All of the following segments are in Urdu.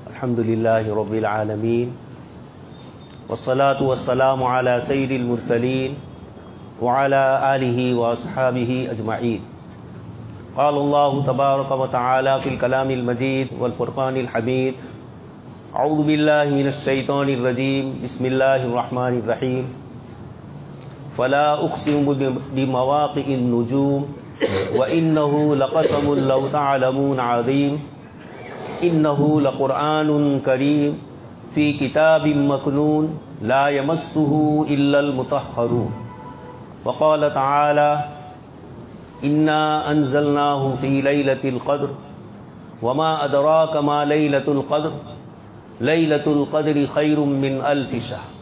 الحمد للہ رب العالمین والصلاة والسلام علی سید المرسلین وعلی آلہ واصحابہ اجمعین. قال اللہ تبارک وتعالی فی الکلام المجید والفرقان الحمید. اعوذ باللہ من الشیطان الرجیم. بسم اللہ الرحمن الرحیم. فلا اقسم بمواقع النجوم وانہ لقسم لو تعلمون عظیم. انہ لقرآن کریم فی کتاب مکنون لا یمسہ الا المطہرون. وقال تعالی انا انزلناہ فی لیلۃ القدر وما ادراک ما لیلۃ القدر لیلۃ القدر خیر من الف شہر.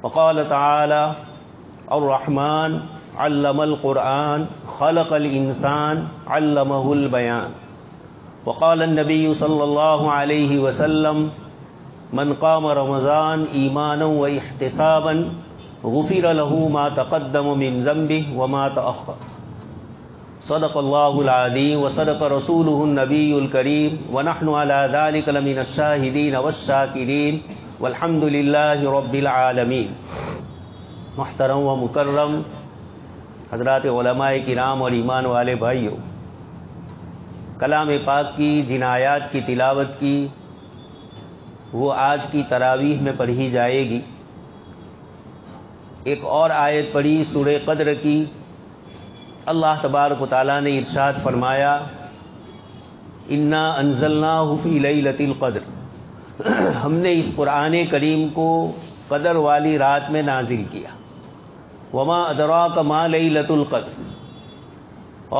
وقال تعالی الرحمن علم القرآن خلق الانسان علمہ البیان. وقال النبی صلی اللہ علیہ وسلم من قام رمضان ایمانا واحتسابا غفر له ما تقدم من ذنبه وما تأخر. صدق اللہ العظیم وصدق رسولہ النبی الکریم ونحن على ذلك لمن الشاہدین والشاکرین والحمد للہ رب العالمین. محترم و مکرم حضرات علماء کرام اور ایمان والے بھائیوں، کلام پاک کی جن آیات کی تلاوت کی وہ آج کی تراویح میں پڑھی جائے گی. ایک اور آیت پڑھی سورہ قدر کی. اللہ تبارک و تعالیٰ نے ارشاد فرمایا انا انزلناہ فی لیلۃ القدر، ہم نے اس قرآن کریم کو قدر والی رات میں نازل کیا. وما ادراک ما لیلۃ القدر،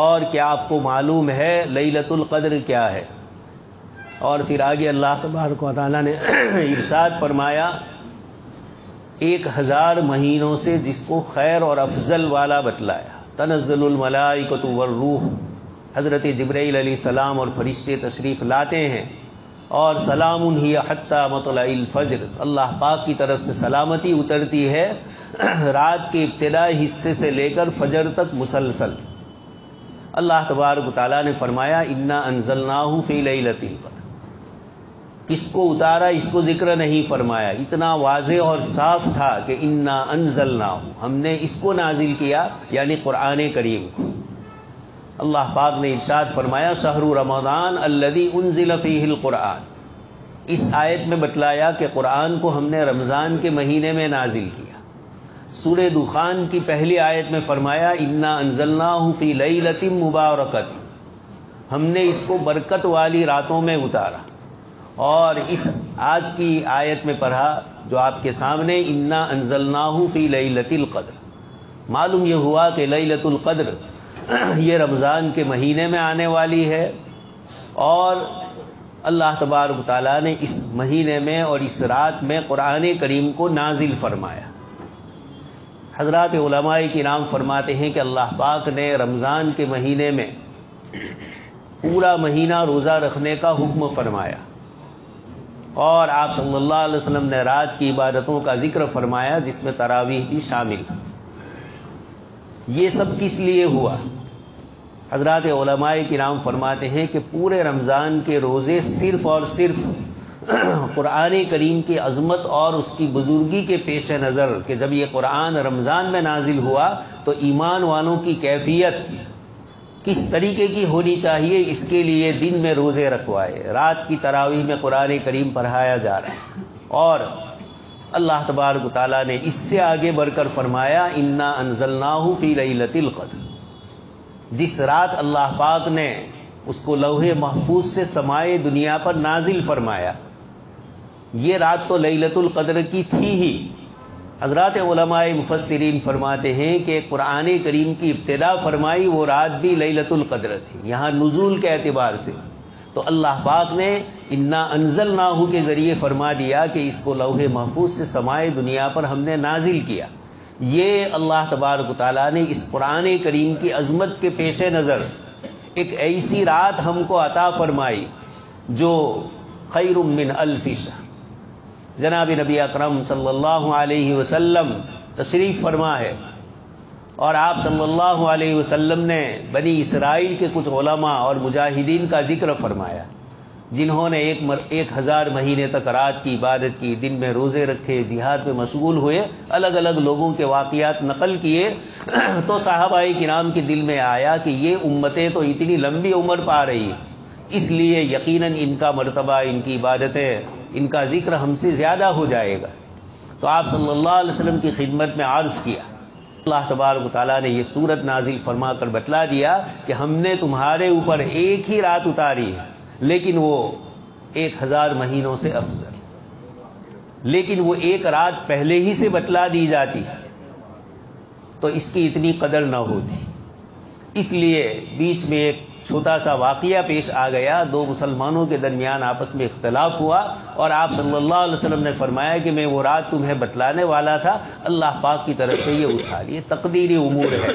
اور کیا آپ کو معلوم ہے لیلۃ القدر کیا ہے؟ اور پھر آگے اللہ تبارک و تعالیٰ نے ارشاد فرمایا 1000 مہینوں سے جس کو خیر اور افضل والا بتلایا. تنزل الملائکۃ والروح، حضرت جبرائیل علیہ السلام اور فرشتے تشریف لاتے ہیں. اور سلام ہی حتی مطلع الفجر، اللہ پاک کی طرف سے سلامتی اترتی ہے رات کے ابتدائی حصے سے لے کر فجر تک مسلسل. اللہ تبارک و تعالیٰ نے فرمایا انا انزلناہ فی لیلۃ القدر. کس کو اتارا اس کو ذکر نہیں فرمایا، اتنا واضح اور صاف تھا کہ انا انزلناہ، ہم نے اس کو نازل کیا، یعنی قرآن کریم کو. اللہ پاک نے ارشاد فرمایا شہر رمضان الذی انزل فیہ القرآن. اس آیت میں بتلایا کہ قرآن کو ہم نے رمضان کے مہینے میں نازل کیا. سورہ دخان کی پہلی آیت میں فرمایا انا انزلناہ فی لیلۃ مبارکۃ، ہم نے اس کو برکت والی راتوں میں اتارا. اور اس آج کی آیت میں پڑھا جو آپ کے سامنے انا انزلناہ فی لیلۃ القدر. معلوم یہ ہوا کہ لیلۃ القدر یہ رمضان کے مہینے میں آنے والی ہے، اور اللہ تبارک تعالیٰ نے اس مہینے میں اور اس رات میں قرآن کریم کو نازل فرمایا. حضرات علماء کرام فرماتے ہیں کہ اللہ پاک نے رمضان کے مہینے میں پورا مہینہ روزہ رکھنے کا حکم فرمایا، اور آپ صلی اللہ علیہ وسلم نے رات کی عبادتوں کا ذکر فرمایا جس میں تراویح بھی شامل. یہ سب کس لیے ہوا؟ حضرات علماء کرام فرماتے ہیں کہ پورے رمضان کے روزے صرف اور صرف قرآن کریم کی عظمت اور اس کی بزرگی کے پیش نظر کہ جب یہ قرآن رمضان میں نازل ہوا تو ایمان والوں کی کیفیت کس طریقے کی ہونی چاہیے، اس کے لیے دن میں روزے رکھوائے، رات کی تراویح میں قرآن کریم پڑھایا جا رہا ہے. اور اللہ تبارک و تعالیٰ نے اس سے آگے بڑھ کر فرمایا انا انزلناہ فی لیلۃ القدر. جس رات اللہ پاک نے اس کو لوح محفوظ سے سمائے دنیا پر نازل فرمایا، یہ رات تو لیلۃ القدر کی تھی ہی. حضرات علماء مفسرین فرماتے ہیں کہ قرآن کریم کی ابتدا فرمائی وہ رات بھی لیلۃ القدر تھی، یہاں نزول کے اعتبار سے. تو اللہ پاک نے انا انزلناہ کے ذریعے فرما دیا کہ اس کو لوح محفوظ سے سمائے دنیا پر ہم نے نازل کیا. یہ اللہ تبارک و تعالیٰ نے اس قرآن کریم کی عظمت کے پیش نظر ایک ایسی رات ہم کو عطا فرمائی جو خیر من الف شہر. جناب نبی اکرم صلی اللہ علیہ وسلم تشریف فرما ہے اور آپ صلی اللہ علیہ وسلم نے بنی اسرائیل کے کچھ علماء اور مجاہدین کا ذکر فرمایا جنہوں نے 1000 مہینے تک رات کی عبادت کی، دن میں روزے رکھے، جہاد میں مشغول ہوئے، الگ الگ لوگوں کے واقعات نقل کیے تو صحابہ کرام کے دل میں آیا کہ یہ امتیں تو اتنی لمبی عمر پا رہی، اس لیے یقیناً ان کا مرتبہ، ان کی عبادتیں، ان کا ذکر ہم سے زیادہ ہو جائے گا۔ تو آپ صلی اللہ علیہ وسلم کی خدمت میں عرض کیا، اللہ تبارک و تعالیٰ نے یہ سورت نازل فرما کر بتلا دیا کہ ہم نے تمہارے اوپر ایک ہی رات اتاری ہے، لیکن وہ 1000 مہینوں سے افضل، لیکن وہ ایک رات پہلے ہی سے بتلا دی جاتی تو اس کی اتنی قدر نہ ہوتی۔ اس لیے بیچ میں ایک چھوٹا سا واقعہ پیش آ گیا، 2 مسلمانوں کے درمیان آپس میں اختلاف ہوا اور آپ صلی اللہ علیہ وسلم نے فرمایا کہ میں وہ رات تمہیں بتلانے والا تھا، اللہ پاک کی طرف سے یہ اٹھا لیے، تقدیری امور ہے۔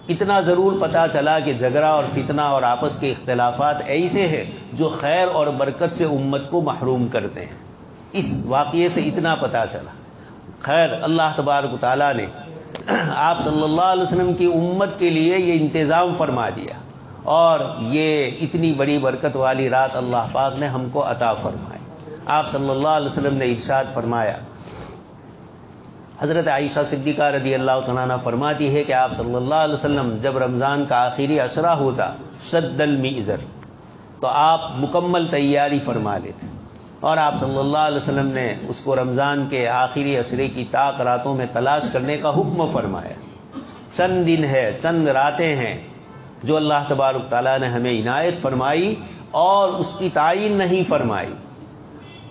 اتنا ضرور پتا چلا کہ جھگڑا اور فتنہ اور آپس کے اختلافات ایسے ہیں جو خیر اور برکت سے امت کو محروم کرتے ہیں۔ اس واقعے سے اتنا پتا چلا۔ خیر، اللہ تبارک و تعالیٰ نے آپ صلی اللہ علیہ وسلم کی امت کے لیے یہ انتظام فرما دیا اور یہ اتنی بڑی برکت والی رات اللہ پاک نے ہم کو عطا فرمائی۔ آپ صلی اللہ علیہ وسلم نے ارشاد فرمایا، حضرت عائشہ صدیقہ رضی اللہ تعالیٰ عنہ فرماتی ہے کہ آپ صلی اللہ علیہ وسلم جب رمضان کا آخری عشرہ ہوتا، شد المیزر، تو آپ مکمل تیاری فرما لیتے اور آپ صلی اللہ علیہ وسلم نے اس کو رمضان کے آخری عشرے کی طاق راتوں میں تلاش کرنے کا حکم فرمایا۔ چند دن ہے، چند راتیں ہیں جو اللہ تبارک تعالیٰ نے ہمیں عنایت فرمائی اور اس کی تعین نہیں فرمائی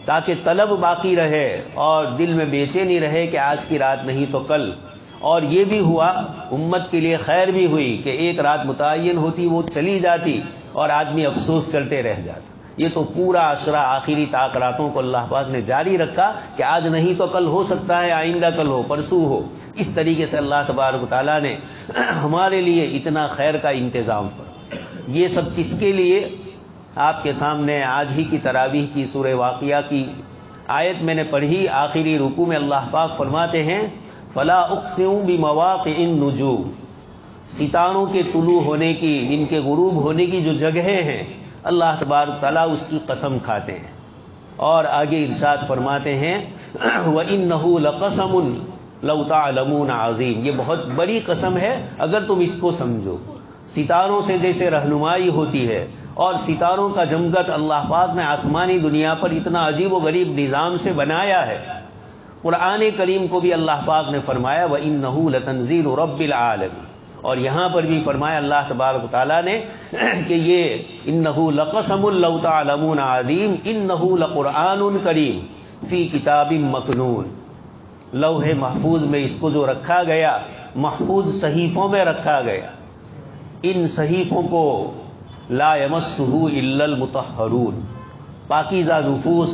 تاکہ طلب باقی رہے اور دل میں بے چینی رہے کہ آج کی رات نہیں تو کل۔ اور یہ بھی ہوا، امت کے لیے خیر بھی ہوئی کہ ایک رات متعین ہوتی، وہ چلی جاتی اور آدمی افسوس کرتے رہ جاتا۔ یہ تو پورا عشرہ آخری طاق راتوں کو اللہ پاک نے جاری رکھا کہ آج نہیں تو کل ہو سکتا ہے، آئندہ کل ہو، پرسوں ہو۔ اس طریقے سے اللہ تبارک و تعالیٰ نے ہمارے لیے اتنا خیر کا انتظام فرمایا۔ یہ سب کس کے لیے؟ آپ کے سامنے آج ہی کی تراویح کی سورہ واقعہ کی آیت میں نے پڑھی، آخری رکوع میں اللہ پاک فرماتے ہیں فلا اقسم بمواقع النجوم، ستاروں کے طلوع ہونے کی، ان کے غروب ہونے کی جو جگہیں ہیں، اللہ تبارک تعالیٰ اس کی قسم کھاتے ہیں اور آگے ارشاد فرماتے ہیں وَإِنَّهُ لَقَسَمٌ لَوْ تَعْلَمُونَ عَظِيمٌ، یہ بہت بڑی قسم ہے اگر تم اس کو سمجھو۔ ستاروں سے جیسے رہنمائی ہوتی ہے اور ستاروں کا جمگٹ اللہ پاک نے آسمانی دنیا پر اتنا عجیب و غریب نظام سے بنایا ہے، قرآن کریم کو بھی اللہ پاک نے فرمایا وَإِنَّهُ لَتَنزِيلُ رَبِّ الْعَالَمِينَ، اور یہاں پر بھی فرمایا اللہ تبارک و تعالیٰ نے کہ یہ انَّهُ لَقَسَمٌ لَوْ تَعْلَمُونَ عَظِيمٌ إِنَّهُ لَقُرْآنٌ كَرِيمٌ فِي كِتَابٍ مَّكْنُونٍ، لوح محفوظ میں اس کو جو رکھا گیا، محفوظ صحیفوں میں رکھا گیا، ان صحیفوں کو لا یمسہ الا المطہرون، پاکیزہ نفوس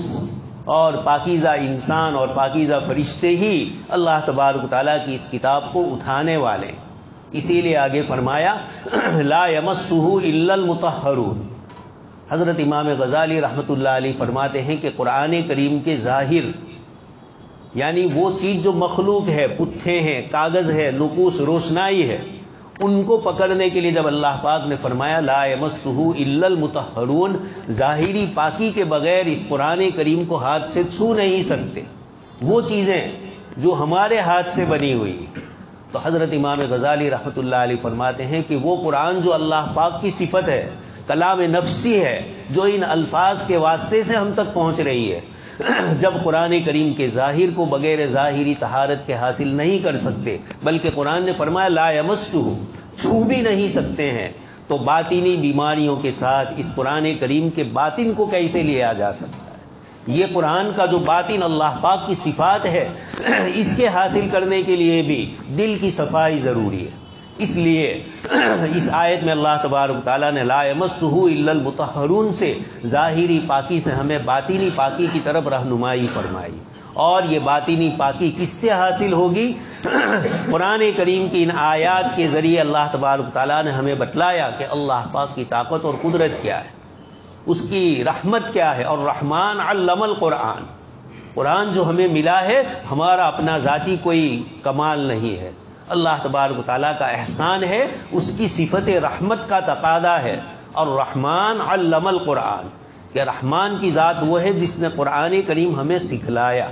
اور پاکیزہ انسان اور پاکیزہ فرشتے ہی اللہ تبارک تعالیٰ کی اس کتاب کو اٹھانے والے، اسی لیے آگے فرمایا لا یمسہ الا المطہرون۔ حضرت امام غزالی رحمۃ اللہ علیہ فرماتے ہیں کہ قرآن کریم کے ظاہر یعنی وہ چیز جو مخلوق ہے، پٹھے ہیں، کاغذ ہے، نقوش، روشنائی ہے، ان کو پکڑنے کے لیے جب اللہ پاک نے فرمایا لا یمسہ الا المطہرون، ظاہری پاکی کے بغیر اس قرآن کریم کو ہاتھ سے چھو نہیں سکتے، وہ چیزیں جو ہمارے ہاتھ سے بنی ہوئی۔ تو حضرت امام غزالی رحمۃ اللہ علیہ فرماتے ہیں کہ وہ قرآن جو اللہ پاک کی صفت ہے، کلام نفسی ہے، جو ان الفاظ کے واسطے سے ہم تک پہنچ رہی ہے، جب قرآن کریم کے ظاہر کو بغیر ظاہری طہارت کے حاصل نہیں کر سکتے، بلکہ قرآن نے فرمایا لا یمسہ، چھو بھی نہیں سکتے ہیں، تو باطنی بیماریوں کے ساتھ اس قرآن کریم کے باطن کو کیسے لیا جا سکتا ہے؟ یہ قرآن کا جو باطن اللہ پاک کی صفات ہے، اس کے حاصل کرنے کے لیے بھی دل کی صفائی ضروری ہے۔ اس لیے اس آیت میں اللہ تبارک تعالیٰ نے لا یمسہ الا المطہرون سے ظاہری پاکی سے ہمیں باطنی پاکی کی طرف رہنمائی فرمائی، اور یہ باطنی پاکی کس سے حاصل ہوگی؟ قرآن کریم کی ان آیات کے ذریعے اللہ تبارک تعالیٰ نے ہمیں بتلایا کہ اللہ پاک کی طاقت اور قدرت کیا ہے، اس کی رحمت کیا ہے، اور رحمان علم القرآن، قرآن جو ہمیں ملا ہے ہمارا اپنا ذاتی کوئی کمال نہیں ہے، اللہ تبارک و تعالیٰ کا احسان ہے، اس کی صفت رحمت کا تقاضا ہے. اور رحمان علم القرآن، کہ رحمان کی ذات وہ ہے جس نے قرآن کریم ہمیں سکھلایا.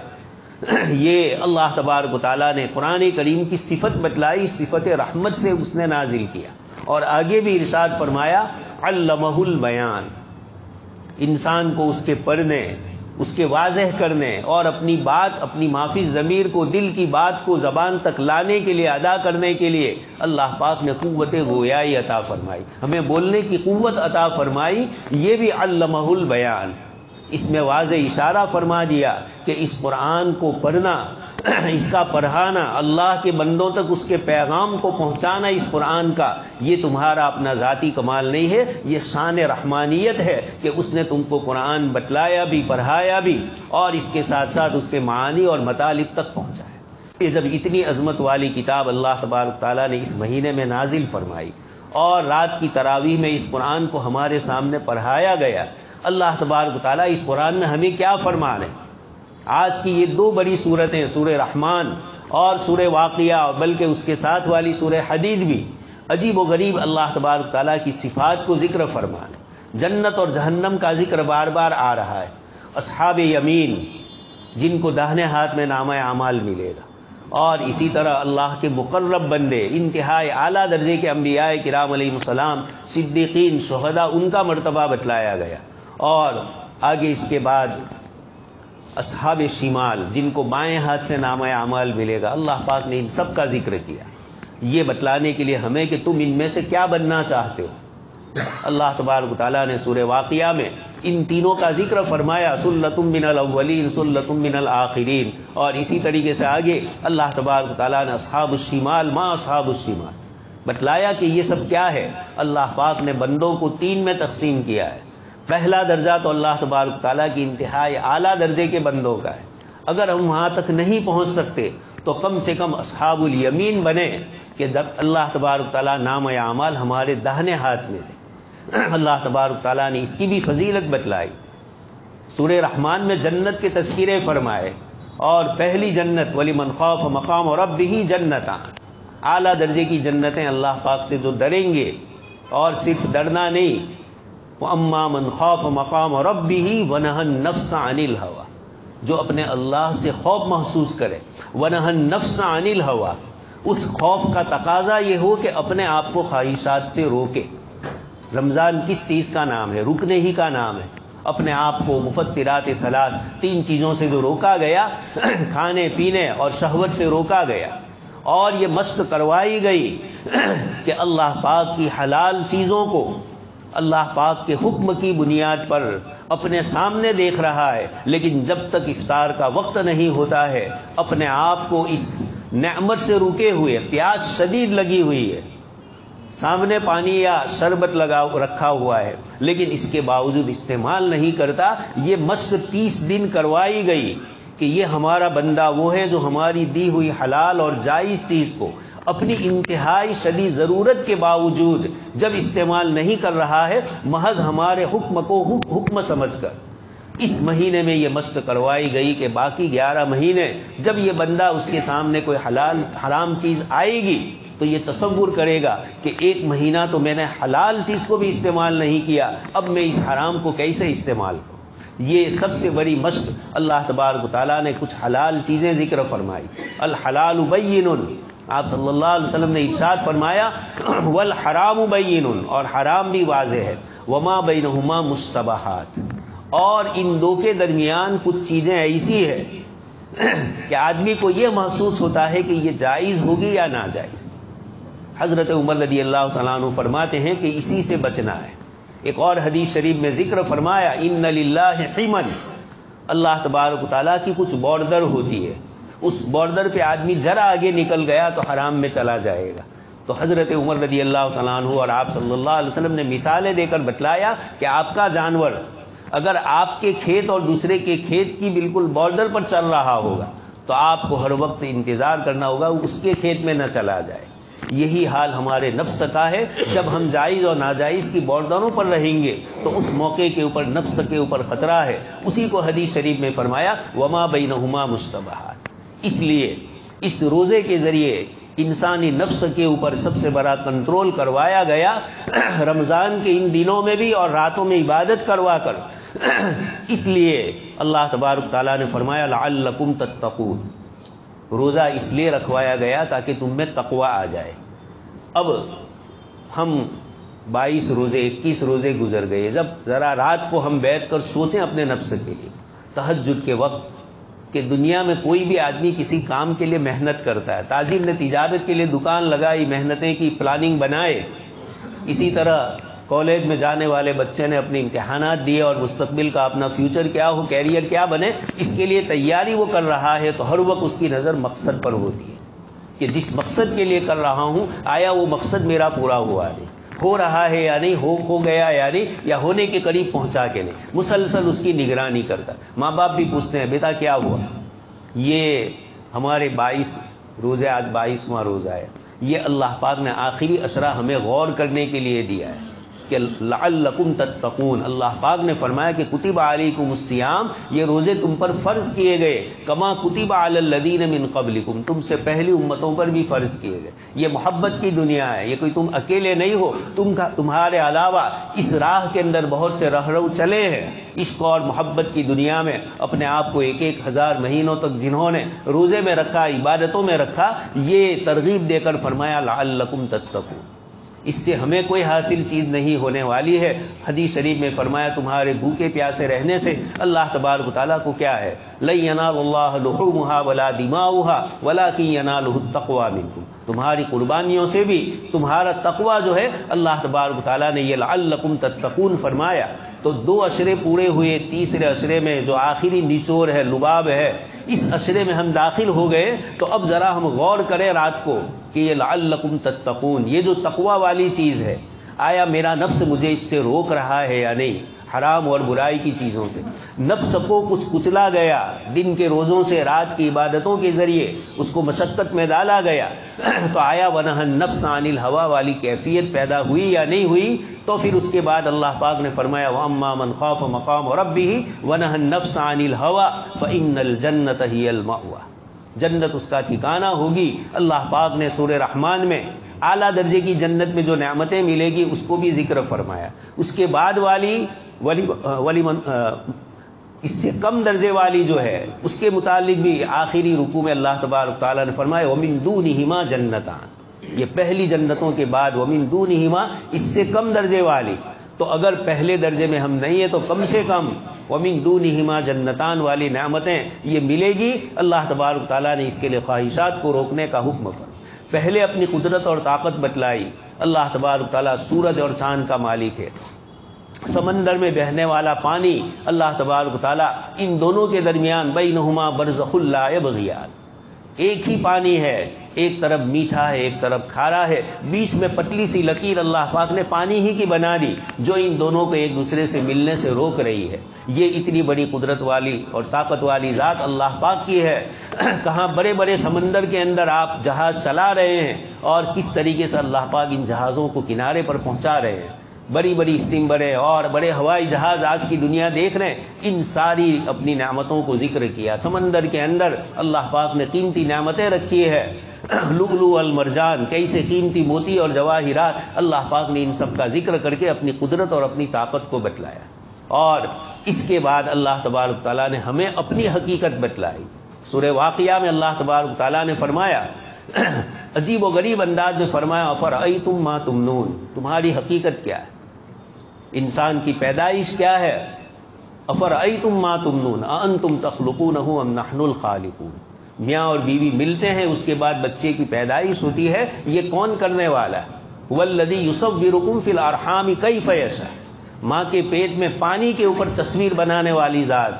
یہ اللہ تبارک و تعالیٰ نے قرآن کریم کی صفت بتلائی، صفت رحمت سے اس نے نازل کیا. اور آگے بھی ارشاد فرمایا علمہ البیان، انسان کو اس کے پڑھنے، اس کے واضح کرنے اور اپنی بات، اپنی معافی ضمیر کو، دل کی بات کو زبان تک لانے کے لیے، ادا کرنے کے لیے اللہ پاک نے قوت گویائی عطا فرمائی، ہمیں بولنے کی قوت عطا فرمائی. یہ بھی علمہ البیان. اس میں واضح اشارہ فرما دیا کہ اس قرآن کو پڑھنا، اس کا پڑھانا، اللہ کے بندوں تک اس کے پیغام کو پہنچانا اس قرآن کا، یہ تمہارا اپنا ذاتی کمال نہیں ہے، یہ شان رحمانیت ہے کہ اس نے تم کو قرآن بتلایا بھی، پڑھایا بھی، اور اس کے ساتھ ساتھ اس کے معانی اور مطالب تک پہنچایا. یہ جب اتنی عظمت والی کتاب اللہ تبارک تعالیٰ نے اس مہینے میں نازل فرمائی اور رات کی تراویح میں اس قرآن کو ہمارے سامنے پڑھایا گیا، اللہ تبارک تعالیٰ اس قرآن میں ہمیں کیا فرما رہے ہیں؟ آج کی یہ دو بڑی صورتیں، سورہ رحمان اور سورہ واقعہ، بلکہ اس کے ساتھ والی سورہ حدید بھی عجیب و غریب اللہ تبارک تعالیٰ کی صفات کو ذکر فرمانے. جنت اور جہنم کا ذکر بار بار آ رہا ہے. اصحاب یمین جن کو داہنے ہاتھ میں نامہ اعمال ملے گا، اور اسی طرح اللہ کے مقرب بندے، انتہائی اعلیٰ درجے کے انبیاء کرام علیہ السلام، صدیقین، شہداء، ان کا مرتبہ بتلایا گیا. اور آگے اس کے بعد اصحاب شمال جن کو بائیں ہاتھ سے نامہ اعمال ملے گا، اللہ پاک نے ان سب کا ذکر کیا، یہ بتلانے کے لیے ہمیں کہ تم ان میں سے کیا بننا چاہتے ہو. اللہ تبارک تعالیٰ نے سورہ واقعہ میں ان تینوں کا ذکر فرمایا، سلۃ من الاولین سلۃ من الآخرین. اور اسی طریقے سے آگے اللہ تبارک تعالیٰ نے اصحاب الشمال ما اصحاب الشمال بتلایا کہ یہ سب کیا ہے. اللہ پاک نے بندوں کو تین میں تقسیم کیا ہے. پہلا درجہ تو اللہ تبارک تعالیٰ کی انتہائی اعلیٰ درجے کے بندوں کا ہے. اگر ہم وہاں تک نہیں پہنچ سکتے تو کم سے کم اصحاب الیمین بنے کہ اللہ تبارک تعالیٰ نام اعمال ہمارے داہنے ہاتھ میں دے. اللہ تبارک تعالیٰ نے اس کی بھی فضیلت بتلائی. سورہ رحمان میں جنت کے تذکرے فرمائے، اور پہلی جنت وَلِمَنْ خَافَ مَقَامَ رَبِّهِ جنتان، اعلیٰ درجے کی جنتیں اللہ پاک سے جو ڈریں گے، اور صرف ڈرنا نہیں، وَأَمَّا مَنْ خَافَ مَقَامَ رَبِّهِ وَنَهَى النَّفْسَ عَنِ الْهَوَىٰ، جو اپنے اللہ سے خوف محسوس کرے، وَنَهَى النَّفْسَ عَنِ الْهَوَىٰ، اس خوف کا تقاضا یہ ہو کہ اپنے آپ کو خواہشات سے روکے. رمضان کس چیز کا نام ہے؟ رکنے ہی کا نام ہے. اپنے آپ کو مفطرات ثلاث، تین چیزوں سے جو روکا گیا، کھانے پینے اور شہوت سے روکا گیا، اور یہ مشق کروائی گئی کہ اللہ پاک کی حلال چیزوں کو اللہ پاک کے حکم کی بنیاد پر اپنے سامنے دیکھ رہا ہے، لیکن جب تک افطار کا وقت نہیں ہوتا ہے اپنے آپ کو اس نعمت سے روکے ہوئے، پیاس شدید لگی ہوئی ہے، سامنے پانی یا شربت رکھا ہوا ہے، لیکن اس کے باوجود استعمال نہیں کرتا. یہ مشق 30 دن کروائی گئی کہ یہ ہمارا بندہ وہ ہے جو ہماری دی ہوئی حلال اور جائز چیز کو اپنی انتہائی شدید ضرورت کے باوجود جب استعمال نہیں کر رہا ہے، محض ہمارے حکم کو حکم سمجھ کر اس مہینے میں یہ مشق کروائی گئی کہ باقی 11 مہینے جب یہ بندہ اس کے سامنے کوئی حرام چیز آئے گی تو یہ تصور کرے گا کہ ایک مہینہ تو میں نے حلال چیز کو بھی استعمال نہیں کیا، اب میں اس حرام کو کیسے استعمال کروں. یہ سب سے بڑی مشق اللہ تبارک و تعالیٰ نے کچھ حلال چیزیں ذکر فرمائی. الحلال بین، آپ صلی اللہ علیہ وسلم نے ارشاد فرمایا والحرام بین، اور حرام بھی واضح ہے، وما بینہما مشتبہات، اور ان دو کے درمیان کچھ چیزیں ایسی ہے کہ آدمی کو یہ محسوس ہوتا ہے کہ یہ جائز ہوگی یا ناجائز. حضرت عمر رضی اللہ تعالیٰ عنہ فرماتے ہیں کہ اسی سے بچنا ہے. ایک اور حدیث شریف میں ذکر فرمایا ان للہ حمن، اللہ تبارک و تعالیٰ کی کچھ بارڈر ہوتی ہے، اس بارڈر پہ آدمی ذرا آگے نکل گیا تو حرام میں چلا جائے گا. تو حضرت عمر رضی اللہ تعالیٰ عنہ اور آپ صلی اللہ علیہ وسلم نے مثالیں دے کر بتلایا کہ آپ کا جانور اگر آپ کے کھیت اور دوسرے کے کھیت کی بالکل بارڈر پر چل رہا ہوگا تو آپ کو ہر وقت انتظار کرنا ہوگا اس کے کھیت میں نہ چلا جائے. یہی حال ہمارے نفس کا ہے. جب ہم جائز اور ناجائز کی بارڈروں پر رہیں گے تو اس موقع کے اوپر نفس کے اوپر خطرہ ہے. اسی کو حدیث شریف میں فرمایا وما بینہما مشتبہات. اس لیے اس روزے کے ذریعے انسانی نفس کے اوپر سب سے بڑا کنٹرول کروایا گیا رمضان کے ان دنوں میں بھی اور راتوں میں عبادت کروا کر. اس لیے اللہ تبارک تعالیٰ نے فرمایا لعلکم تتقون. روزہ اس لیے رکھوایا گیا تاکہ تم میں تقوی آ جائے. اب ہم 22 روزے 21 روزے گزر گئے. جب ذرا رات کو ہم بیٹھ کر سوچیں اپنے نفس کے لیے تہجد کے وقت کہ دنیا میں کوئی بھی آدمی کسی کام کے لیے محنت کرتا ہے. تاجر نے تجارت کے لیے دکان لگائی, محنتیں کی, پلاننگ بنائے. اسی طرح کالج میں جانے والے بچے نے اپنے امتحانات دیے اور مستقبل کا اپنا فیوچر کیا ہو, کیریئر کیا بنے, اس کے لیے تیاری وہ کر رہا ہے. تو ہر وقت اس کی نظر مقصد پر ہوتی ہے کہ جس مقصد کے لیے کر رہا ہوں آیا وہ مقصد میرا پورا ہوا نہیں, ہو رہا ہے یا نہیں, ہو گیا یا نہیں, یا ہونے کے قریب پہنچا کے نہیں. مسلسل اس کی نگرانی کرتا. ماں باپ بھی پوچھتے ہیں بیٹا کیا ہوا. یہ ہمارے 22 روزے, آج 22واں روزہ ہے. یہ اللہ پاک نے آخری عشرہ ہمیں غور کرنے کے لیے دیا ہے کہ لعلکم تتقون. اللہ پاک نے فرمایا کہ کتب علیکم الصیام, یہ روزے تم پر فرض کیے گئے, کما کتب علی الذین من قبلکم, تم سے پہلی امتوں پر بھی فرض کیے گئے. یہ محبت کی دنیا ہے, یہ کوئی تم اکیلے نہیں ہو, تمہارے علاوہ اس راہ کے اندر بہت سے رہرو چلے ہیں. عشق اور محبت کی دنیا میں اپنے آپ کو 1000 مہینوں تک جنہوں نے روزے میں رکھا, عبادتوں میں رکھا, یہ ترغیب دے کر فرمایا لعلکم تتقون. اس سے ہمیں کوئی حاصل چیز نہیں ہونے والی ہے. حدیث شریف میں فرمایا تمہارے بھوکے پیاسے رہنے سے اللہ تبارک و تعالیٰ کو کیا ہے, لن ینال اللہ لحومها ولا دماؤها ولکن ینالہ التقوی منکم. تمہاری قربانیوں سے بھی تمہارا تقوی جو ہے اللہ تبارک و تعالیٰ نے یہ لعلکم تتقون فرمایا. تو 2 عشرے پورے ہوئے, تیسرے عشرے میں جو آخری نچوڑ ہے, لباب ہے, اس عشرے میں ہم داخل ہو گئے. تو اب ذرا ہم غور کریں رات کو کہ یہ لعلکم تتقون, یہ جو تقوی والی چیز ہے, آیا میرا نفس مجھے اس سے روک رہا ہے یا نہیں, حرام اور برائی کی چیزوں سے. نفس کو کچھ کچلا گیا, دن کے روزوں سے, رات کی عبادتوں کے ذریعے اس کو مشقت میں ڈالا گیا. تو آیا ونہى النفس عن الہوى والی کیفیت پیدا ہوئی یا نہیں ہوئی. تو پھر اس کے بعد اللہ پاک نے فرمایا وَأَمَّا مَنْ خَافَ مَقَامَ رَبِّهِ وَنَهَى النَّفْسَ عَنِ الْهَوَى فَإِنَّ الْجَنَّةَ هِيَ الْمَأْوَى. جنت اس کا ٹھکانہ ہوگی. اللہ پاک نے سورہ رحمان میں اعلیٰ درجے کی جنت میں جو نعمتیں ملے گی اس کو بھی ذکر فرمایا. اس کے بعد والی اس سے کم درجے والی جو ہے اس کے متعلق بھی آخری رکوع میں اللہ تبارک تعالیٰ نے فرمایا وَمِن دُونِهِمَا جَنَّتَانِ. یہ پہلی جنتوں کے بعد وَمِن دُونِهِمَا اس سے کم درجے والی. تو اگر پہلے درجے میں ہم نہیں ہیں تو کم سے کم وَمِن دُونِهِمَا جَنَّتَانِ والی نعمتیں یہ ملے گی. اللہ تبارک تعالیٰ نے اس کے لیے خواہشات کو روکنے کا حکم فرمایا. پہلے اپنی قدرت اور طاقت بتلائی. اللہ تبارک تعالیٰ سورج اور چاند کا مالک ہے. سمندر میں بہنے والا پانی اللہ تبارک تعالیٰ ان دونوں کے درمیان بینہما برزخ لا یبغیان. ایک ہی پانی ہے, ایک طرف میٹھا ہے ایک طرف کھارا ہے, بیچ میں پتلی سی لکیر اللہ پاک نے پانی ہی کی بنا دی جو ان دونوں کو ایک دوسرے سے ملنے سے روک رہی ہے. یہ اتنی بڑی قدرت والی اور طاقت والی ذات اللہ پاک کی ہے. کہاں بڑے بڑے سمندر کے اندر آپ جہاز چلا رہے ہیں اور کس طریقے سے اللہ پاک ان جہازوں کو کنارے پر پہنچا رہے ہیں. بڑی بڑی اسٹیمریں اور بڑے ہوائی جہاز آج کی دنیا دیکھ رہے ہیں. ان ساری اپنی نعمتوں کو ذکر کیا. سمندر کے اندر اللہ پاک نے قیمتی نعمتیں رکھی ہے, لؤلؤ والمرجان, کئی سے قیمتی موتی اور جواہرات. اللہ پاک نے ان سب کا ذکر کر کے اپنی قدرت اور اپنی طاقت کو بتلایا. اور اس کے بعد اللہ تبارک تعالیٰ نے ہمیں اپنی حقیقت بتلائی. سورہ واقعہ میں اللہ تبارک تعالیٰ نے فرمایا, عجیب و غریب انداز میں فرمایا افرأیتم ما تمنون, تمہاری حقیقت کیا ہے, انسان کی پیدائش کیا ہے. افرأیتم ما تمنون اانتم تخلقونہ ام نحن الخالقون. میاں اور بیوی ملتے ہیں, اس کے بعد بچے کی پیدائش ہوتی ہے, یہ کون کرنے والا ہے. والذی یصورکم فی الارحام کیف یشاء. ماں کے پیٹ میں پانی کے اوپر تصویر بنانے والی ذات.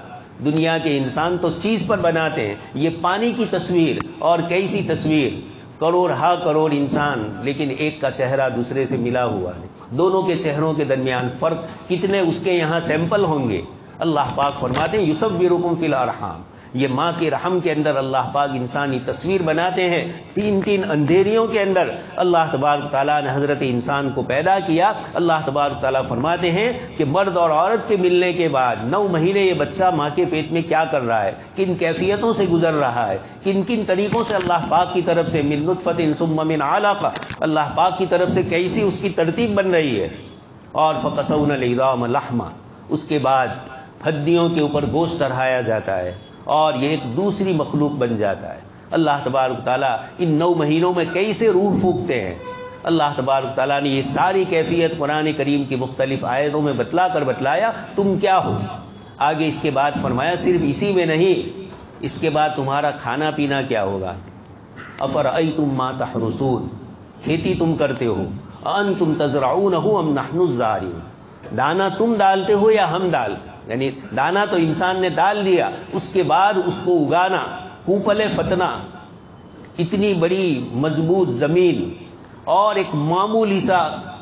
دنیا کے انسان تو چیز پر بناتے ہیں, یہ پانی کی تصویر. اور کیسی تصویر, کروڑ ہا کروڑ انسان, لیکن ایک کا چہرہ دوسرے سے ملا ہوا ہے. دونوں کے چہروں کے درمیان فرق کتنے اس کے یہاں سیمپل ہوں گے. اللہ پاک فرماتے ہیں یصورکم فی الارحام, یہ ماں کے رحم کے اندر اللہ پاک انسانی تصویر بناتے ہیں. تین اندھیریوں کے اندر اللہ تبارک تعالیٰ نے حضرت انسان کو پیدا کیا. اللہ تبارک تعالیٰ فرماتے ہیں کہ مرد اور عورت کے ملنے کے بعد 9 مہینے یہ بچہ ماں کے پیٹ میں کیا کر رہا ہے, کن کیفیتوں سے گزر رہا ہے, کن کن طریقوں سے اللہ پاک کی طرف سے من نطفۃ ثم من علقہ, اللہ پاک کی طرف سے کیسی اس کی ترتیب بن رہی ہے. اور فَقَسَوْنَا الْعِظَامَ لَحْمًا, اس کے بعد ہڈیوں کے اوپر گوشت چڑھایا جاتا ہے اور یہ ایک دوسری مخلوق بن جاتا ہے. اللہ تبارک تعالیٰ ان 9 مہینوں میں کیسے روح پھونکتے ہیں, اللہ تبارک تعالیٰ نے یہ ساری کیفیت قرآن کریم کی مختلف آیتوں میں بتلایا تم کیا ہو. آگے اس کے بعد فرمایا صرف اسی میں نہیں, اس کے بعد تمہارا کھانا پینا کیا ہوگا. افرأیتم ما تحرثون, کھیتی تم کرتے ہو, انتم تزرعونہ ام نحن الزارعون, دانا تم ڈالتے ہو یا ہم یعنی دانا تو انسان نے ڈال دیا, اس کے بعد اس کو اگانا, کوپل فتنا, اتنی بڑی مضبوط زمین اور ایک معمولی سا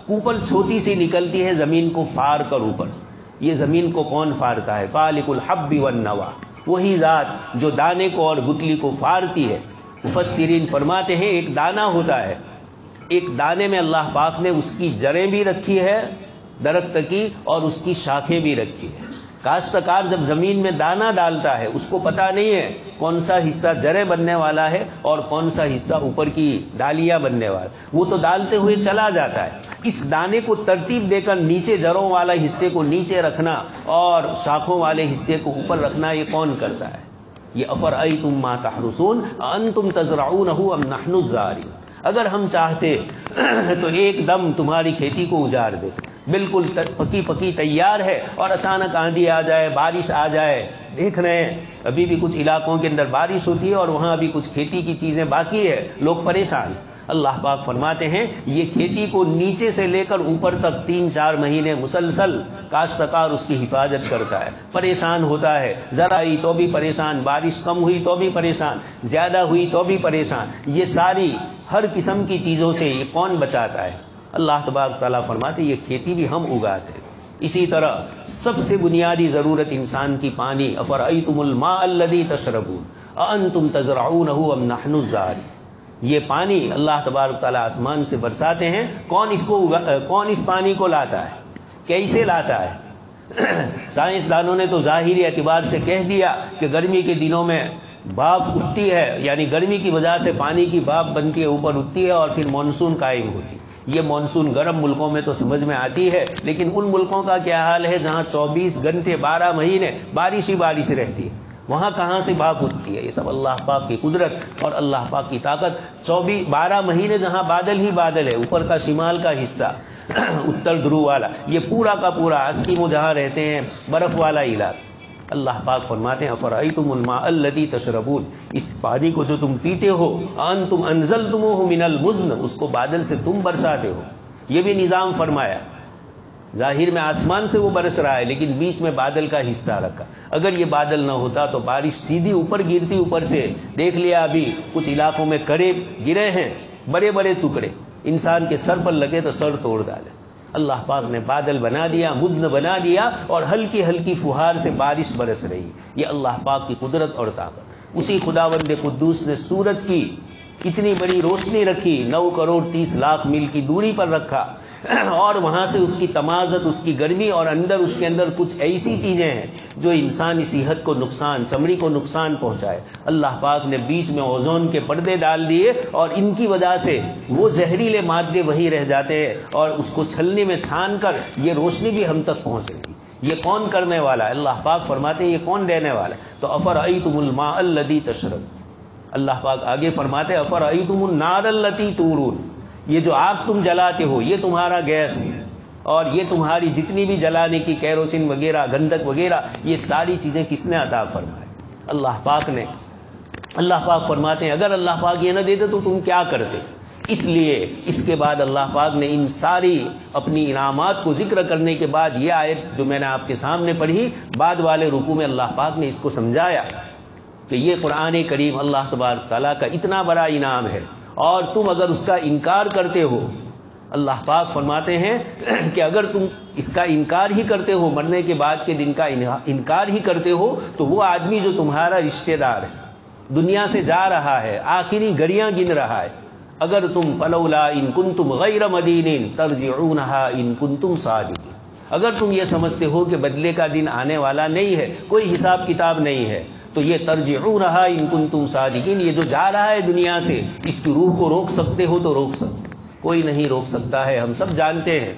کوپل چھوٹی سی نکلتی ہے زمین کو پھاڑ کر اوپر. یہ زمین کو کون پھاڑتا ہے؟ خالق الحب والنوا, وہی ذات جو دانے کو اور گٹلی کو پھاڑتی ہے. مفسرین فرماتے ہیں ایک دانہ ہوتا ہے, ایک دانے میں اللہ پاک نے اس کی جڑیں بھی رکھی ہے درخت کی اور اس کی شاخیں بھی رکھی ہے. کاشتکار جب زمین میں دانہ ڈالتا ہے اس کو پتا نہیں ہے کون سا حصہ جڑیں بننے والا ہے اور کون سا حصہ اوپر کی ڈالیاں بننے والا, وہ تو ڈالتے ہوئے چلا جاتا ہے. اس دانے کو ترتیب دے کر نیچے جڑوں والا حصے کو نیچے رکھنا اور شاخوں والے حصے کو اوپر رکھنا, یہ کون کرتا ہے؟ یہ افرأیتم ما تحرثون انتم تزرعونہ ام نحن الزارعون. اگر ہم چاہتے تو ایک دم تمہاری کھیتی کو اجاڑ دے, بالکل پکی تیار ہے, اور اچانک آندھی آ جائے, بارش آ جائے. دیکھ رہے ہیں ابھی بھی کچھ علاقوں کے اندر بارش ہوتی ہے اور وہاں ابھی کچھ کھیتی کی چیزیں باقی ہے, لوگ پریشان. اللہ پاک فرماتے ہیں یہ کھیتی کو نیچے سے لے کر اوپر تک 3-4 مہینے مسلسل کاشتکار اس کی حفاظت کرتا ہے, پریشان ہوتا ہے. ذرا آئی تو بھی پریشان, بارش کم ہوئی تو بھی پریشان, زیادہ ہوئی تو بھی پریشان. یہ ساری ہر قسم کی چیزوں سے یہ کون بچاتا ہے؟ اللہ تبارک تعالیٰ فرماتے یہ کھیتی بھی ہم اگاتے ہیں. اسی طرح سب سے بنیادی ضرورت انسان کی پانی. افرأیتم الماء الذی تشربون اانتم تزرعونہ ام نحن الزارعون. یہ پانی اللہ تبارک تعالیٰ آسمان سے برساتے ہیں. کون اس پانی کو لاتا ہے, کیسے لاتا ہے؟ سائنسدانوں نے تو ظاہری اعتبار سے کہہ دیا کہ گرمی کے دنوں میں بھاپ اٹھتی ہے, یعنی گرمی کی وجہ سے پانی کی بھاپ بنتی ہے, اوپر اٹھتی ہے اور پھر مانسون قائم ہوتی. یہ مانسون گرم ملکوں میں تو سمجھ میں آتی ہے, لیکن ان ملکوں کا کیا حال ہے جہاں 24 گھنٹے 12 مہینے بارش ہی بارش رہتی ہے, وہاں کہاں سے بھاپ اٹھتی ہے؟ یہ سب اللہ پاک کی قدرت اور اللہ پاک کی طاقت. 12 مہینے جہاں بادل ہی بادل ہے, اوپر کا شمال کا حصہ اتر دھرو والا, یہ پورا کا پورا اسکیمو جہاں رہتے ہیں برف والا علاقہ. اللہ پاک فرماتے ہیں افرأیتم الماء الذی تشربون, اس پانی کو جو تم پیتے ہو, انتم انزلتموہ من المزن, اس کو بادل سے تم برساتے ہو. یہ بھی نظام فرمایا, ظاہر میں آسمان سے وہ برس رہا ہے لیکن بیچ میں بادل کا حصہ رکھا. اگر یہ بادل نہ ہوتا تو بارش سیدھی اوپر گرتی, اوپر سے. دیکھ لیا ابھی کچھ علاقوں میں کڑے گرے ہیں, بڑے بڑے ٹکڑے, انسان کے سر پر لگے تو سر توڑ ڈالے. اللہ پاک نے بادل بنا دیا, مزن بنا دیا, اور ہلکی ہلکی فہار سے بارش برس رہی. یہ اللہ پاک کی قدرت اور طاقت. اسی خداوند قدوس نے سورج کی اتنی بڑی روشنی رکھی, 9 کروڑ 30 لاکھ میل کی دوری پر رکھا, اور وہاں سے اس کی تمازت, اس کی گرمی, اور اندر اس کے اندر کچھ ایسی چیزیں ہیں جو انسانی صحت کو نقصان, چمڑی کو نقصان پہنچائے. اللہ پاک نے بیچ میں اوزون کے پردے ڈال دیے, اور ان کی وجہ سے وہ زہریلے مادے وہی رہ جاتے ہیں, اور اس کو چھلنی میں چھان کر یہ روشنی بھی ہم تک پہنچے گی. یہ کون کرنے والا ہے؟ اللہ پاک فرماتے ہیں یہ کون دینے والا ہے؟ تو افرأیتم الماء الذی تشربون. اللہ پاک آگے فرماتے ہیں افرأیتم النار التی تورون, یہ جو آگ تم جلاتے ہو, یہ تمہارا گیس اور یہ تمہاری جتنی بھی جلانے کی کیروسین وغیرہ, گندک وغیرہ, یہ ساری چیزیں کس نے عطا فرمائے؟ اللہ پاک نے. اللہ پاک فرماتے ہیں اگر اللہ پاک یہ نہ دیتے تو تم کیا کرتے؟ اس لیے اس کے بعد اللہ پاک نے ان ساری اپنی انعامات کو ذکر کرنے کے بعد یہ آیت جو میں نے آپ کے سامنے پڑھی, بعد والے رکوع میں اللہ پاک نے اس کو سمجھایا کہ یہ قرآن کریم اللہ تبارک تعالیٰ کا اتنا بڑا انعام ہے, اور تم اگر اس کا انکار کرتے ہو اللہ پاک فرماتے ہیں کہ اگر تم اس کا انکار ہی کرتے ہو، مرنے کے بعد کے دن کا انکار ہی کرتے ہو، تو وہ آدمی جو تمہارا رشتہ دار ہے، دنیا سے جا رہا ہے، آخری گھڑیاں گن رہا ہے، اگر تم فلولا ان کنتم غیر مدینین ترجعونہا ان کنتم صادقین، اگر تم یہ سمجھتے ہو کہ بدلے کا دن آنے والا نہیں ہے، کوئی حساب کتاب نہیں ہے، تو یہ ترجعونہا ان کنتم صادقین، یہ جو جا رہا ہے دنیا سے، اس کی روح کو روک سکتے ہو تو روک سکتے، کوئی نہیں روک سکتا ہے۔ ہم سب جانتے ہیں،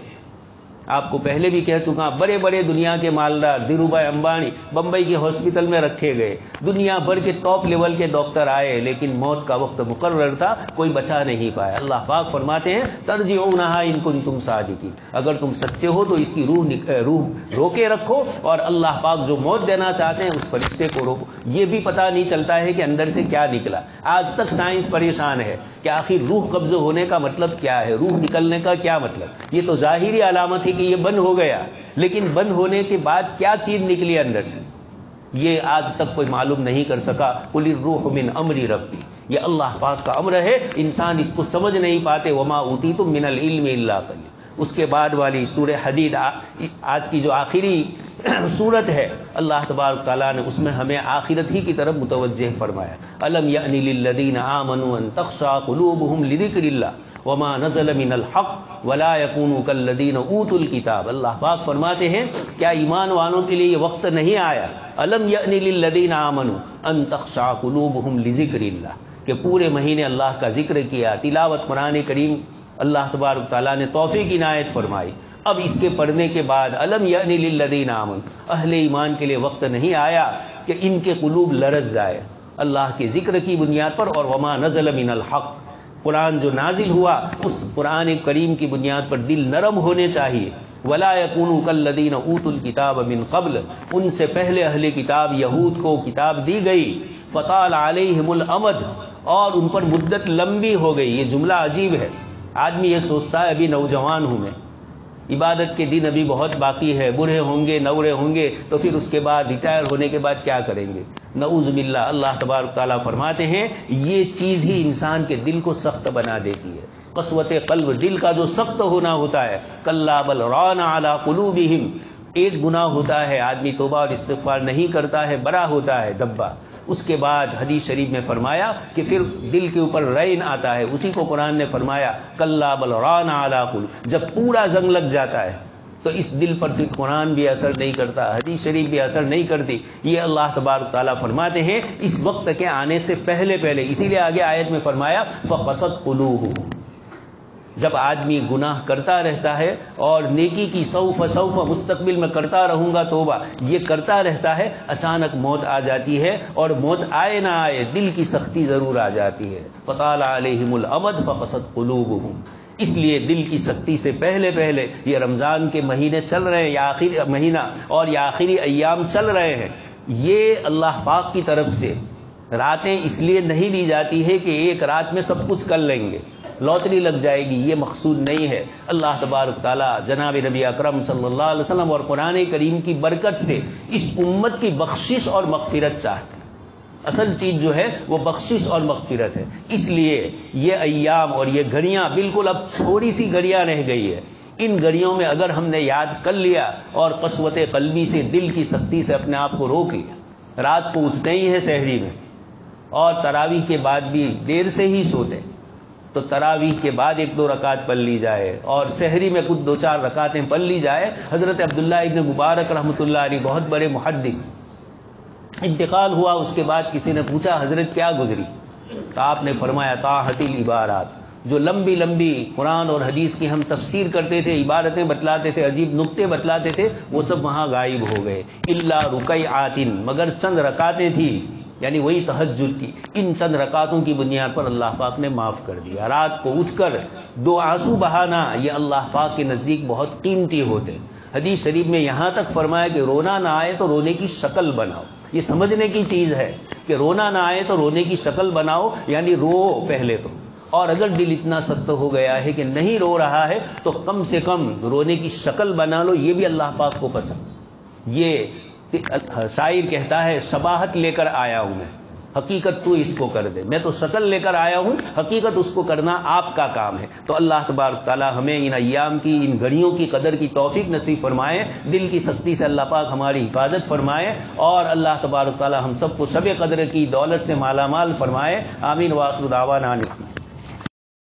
آپ کو پہلے بھی کہہ چکا، بڑے بڑے دنیا کے مالدار دھیرو بھائی امبانی بمبئی کے ہاسپٹل میں رکھے گئے، دنیا بھر کے ٹاپ لیول کے ڈاکٹر آئے، لیکن موت کا وقت مقرر تھا، کوئی بچا نہیں پایا۔ اللہ پاک فرماتے ہیں ترجعونہا ان کنتم صادقین، اگر تم سچے ہو تو اس کی روح روکے رکھو، اور اللہ پاک جو موت دینا چاہتے ہیں اس فرشتے کو روکو۔ یہ بھی پتہ نہیں چلتا ہے کہ اندر سے کیا نکلا، آج تک سائنس پریشان ہے کہ آخر روح قبض ہونے کا مطلب کیا ہے، روح نکلنے کا کیا مطلب۔ یہ تو ظاہری علامت ہے کہ یہ بند ہو گیا، لیکن بند ہونے کے بعد کیا چیز نکلی اندر سے، یہ آج تک کوئی معلوم نہیں کر سکا۔ قل الروح من امر ربی، یہ اللہ پاک کا امر ہے، انسان اس کو سمجھ نہیں پاتے۔ وما اوتیتم من العلم الا قلیلا۔ اس کے بعد والی سورہ حدید، آج کی جو آخری سورت ہے، اللہ تبارک تعالیٰ نے اس میں ہمیں آخرت ہی کی طرف متوجہ فرمایا۔ الم یأن للذین آمنوا ان تخشع قلوبهم لذکر اللہ وما نزل من الحق ولا يكونوا كالذین اوتوا الکتاب۔ اللہ پاک فرماتے ہیں کیا ایمان والوں کے لیے یہ وقت نہیں آیا، الم یأن للذین آمنوا ان تخشع قلوبهم لذکر اللہ، کہ پورے مہینے اللہ کا ذکر کیا، تلاوت قرآن کریم اللہ تبارک تعالیٰ نے توفیق عنایت فرمائی۔ اب اس کے پڑھنے کے بعد الم یأن للذین آمنوا، اہل ایمان کے لیے وقت نہیں آیا کہ ان کے قلوب لرز جائے اللہ کے ذکر کی بنیاد پر، اور وما نزل من الحق، قرآن جو نازل ہوا اس قرآن کریم کی بنیاد پر دل نرم ہونے چاہیے۔ ولا یکونوا کالذین اوتوا الکتاب من قبل، ان سے پہلے اہل کتاب یہود کو کتاب دی گئی، فطال علیہم الامد، اور ان پر مدت لمبی ہو گئی۔ یہ جملہ عجیب ہے، آدمی یہ سوچتا ہے ابھی نوجوان ہوں میں، عبادت کے دن ابھی بہت باقی ہے، بوڑھے ہوں گے، نوڑے ہوں گے، تو پھر اس کے بعد ریٹائر ہونے کے بعد کیا کریں گے؟ نعوذ باللہ۔ اللہ تبارک تعالیٰ فرماتے ہیں یہ چیز ہی انسان کے دل کو سخت بنا دیتی ہے، قسوت قلب، دل کا جو سخت ہونا ہوتا ہے۔ کلا بل ران علی قلوبہم، ایک گناہ ہوتا ہے، آدمی توبہ اور استغفار نہیں کرتا ہے، بڑا ہوتا ہے دبا، اس کے بعد حدیث شریف میں فرمایا کہ پھر دل کے اوپر رین آتا ہے، اسی کو قرآن نے فرمایا کلا بل ران علی قلوب، جب پورا زنگ لگ جاتا ہے تو اس دل پر پھر قرآن بھی اثر نہیں کرتا، حدیث شریف بھی اثر نہیں کرتی۔ یہ اللہ تبارک تعالیٰ فرماتے ہیں اس وقت کے آنے سے پہلے پہلے، اسی لیے آگے آیت میں فرمایا فقست قلوبہم، جب آدمی گناہ کرتا رہتا ہے اور نیکی کی سوف مستقبل میں کرتا رہوں گا توبہ، یہ کرتا رہتا ہے، اچانک موت آ جاتی ہے، اور موت آئے نہ آئے دل کی سختی ضرور آ جاتی ہے۔ فطال علیہم الامد فقست قلوبہم، اس لیے دل کی سختی سے پہلے پہلے یہ رمضان کے مہینے چل رہے ہیں، یا آخری مہینہ اور یا آخری ایام چل رہے ہیں، یہ اللہ پاک کی طرف سے راتیں اس لیے نہیں لی جاتی ہے کہ ایک رات میں سب کچھ کر لیں گے، لوٹری لگ جائے گی، یہ مقصود نہیں ہے۔ اللہ تبارک تعالیٰ جناب نبی اکرم صلی اللہ علیہ وسلم اور قرآن کریم کی برکت سے اس امت کی بخشش اور مغفرت چاہتے ہیں۔ اصل چیز جو ہے وہ بخشش اور مغفرت ہے، اس لیے یہ ایام اور یہ گھڑیاں بالکل اب تھوڑی سی گھڑیاں رہ گئی ہے، ان گھڑیوں میں اگر ہم نے یاد کر لیا اور قسوت قلبی سے، دل کی سختی سے اپنے آپ کو روک لیا، رات کو اٹھتے ہی ہے سحری میں، اور تراویح کے بعد بھی دیر سے ہی سوتے، تو تراویح کے بعد 1-2 رکعت پڑھ لی جائے، اور سحری میں کچھ 2-4 رکعتیں پڑھ لی جائے۔ حضرت عبداللہ ابن مبارک رحمۃ اللہ علیہ بہت بڑے محدث، انتقال ہوا، اس کے بعد کسی نے پوچھا حضرت کیا گزری، تو آپ نے فرمایا طاحت العبارات، جو لمبی لمبی قرآن اور حدیث کی ہم تفسیر کرتے تھے، عبارتیں بتلاتے تھے، عجیب نکتے بتلاتے تھے، وہ سب وہاں غائب ہو گئے۔ الا رکعات، مگر چند رکعتیں تھیں، یعنی وہی تہجد تھی، ان چند رکعتوں کی بنیاد پر اللہ پاک نے معاف کر دیا۔ رات کو اٹھ کر 2 آنسو بہانا یہ اللہ پاک کے نزدیک بہت قیمتی ہوتے۔ حدیث شریف میں یہاں تک فرمایا کہ رونا نہ آئے تو رونے کی شکل بناؤ، یہ سمجھنے کی چیز ہے کہ رونا نہ آئے تو رونے کی شکل بناؤ، یعنی رو پہلے تو، اور اگر دل اتنا سخت ہو گیا ہے کہ نہیں رو رہا ہے تو کم سے کم رونے کی شکل بنا لو، یہ بھی اللہ پاک کو پسند۔ یہ شاعر کہتا ہے شباہت لے کر آیا ہوں میں، حقیقت تو اس کو کر دے. میں تو شکل لے کر آیا ہوں، حقیقت اس کو کرنا آپ کا کام ہے. تو اللہ تبارک تعالی ہمیں ان ایام کی، ان گھڑیوں کی قدر کی توفیق نصیب فرمائے. دل کی سختی سے اللہ پاک ہماری حفاظت فرمائے، اور اللہ تبارک تعالی ہم سب کو شب قدر کی دولت سے مالا مال فرمائے. آمین. وآخر دعوانا